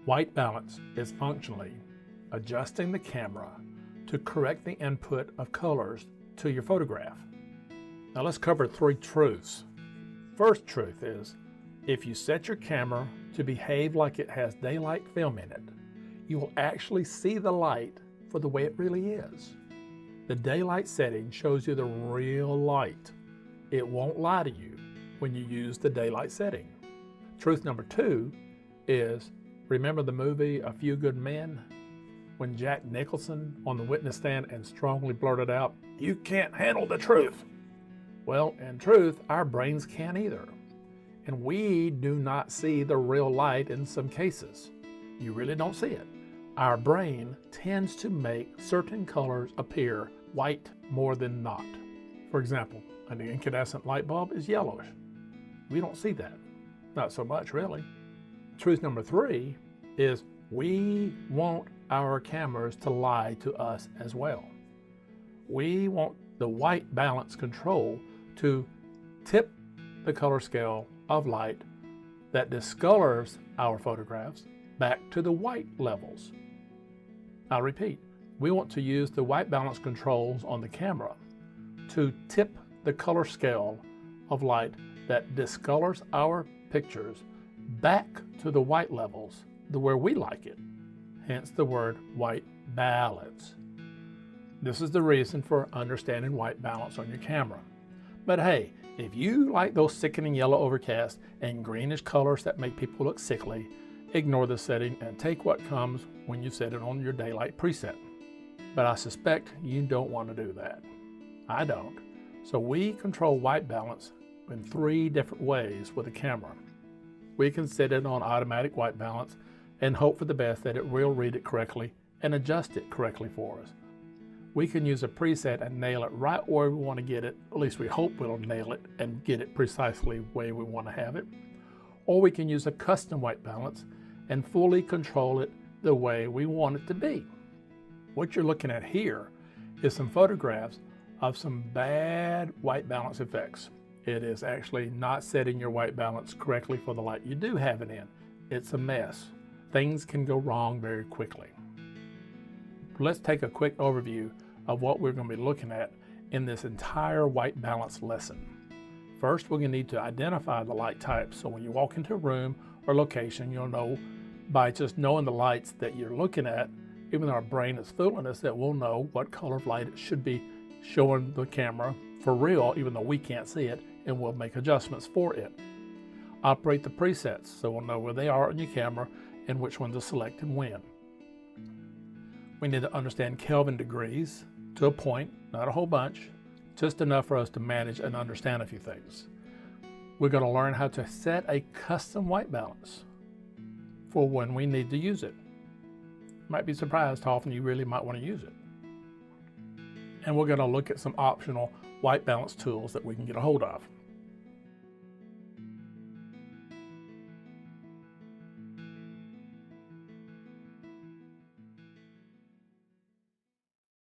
White balance is functionally adjusting the camera to correct the input of colors to your photograph. Now let's cover 3 truths. First truth is, if you set your camera to behave like it has daylight film in it, you will actually see the light for the way it really is. The daylight setting shows you the real light. It won't lie to you when you use the daylight setting. Truth number 2 is, remember the movie A Few Good Men? When Jack Nicholson on the witness stand and strongly blurted out, "You can't handle the truth." Well, in truth, our brains can't either. And we do not see the real light in some cases. You really don't see it. Our brain tends to make certain colors appear white more than not. For example, an incandescent light bulb is yellowish. We don't see that. Not so much, really. Truth number 3 is we want our cameras to lie to us as well. We want the white balance control to tip the color scale of light that discolors our photographs back to the white levels. I'll repeat, we want to use the white balance controls on the camera to tip the color scale of light that discolors our pictures back to the white levels, where we like it, hence the word white balance. This is the reason for understanding white balance on your camera. But hey, if you like those sickening yellow overcast and greenish colors that make people look sickly, ignore the setting and take what comes when you set it on your daylight preset. But I suspect you don't want to do that. I don't. So we control white balance in 3 different ways with the camera. We can set it on automatic white balance and hope for the best that it will read it correctly and adjust it correctly for us. We can use a preset and nail it right where we want to get it, at least we hope we'll nail it and get it precisely the way we want to have it. Or we can use a custom white balance and fully control it the way we want it to be. What you're looking at here is some photographs of some bad white balance effects. It is actually not setting your white balance correctly for the light you do have it in. It's a mess. Things can go wrong very quickly. Let's take a quick overview of what we're going to be looking at in this entire white balance lesson. First, we're going to need to identify the light types. So when you walk into a room or location, you'll know by just knowing the lights that you're looking at, even though our brain is fooling us, that we'll know what color of light it should be showing the camera for real, even though we can't see it, and we'll make adjustments for it. Operate the presets, so we'll know where they are on your camera and which one to select and when. We need to understand Kelvin degrees to a point, not a whole bunch, just enough for us to manage and understand a few things. We're going to learn how to set a custom white balance for when we need to use it. You might be surprised how often you really might want to use it. And we're going to look at some optional white balance tools that we can get a hold of.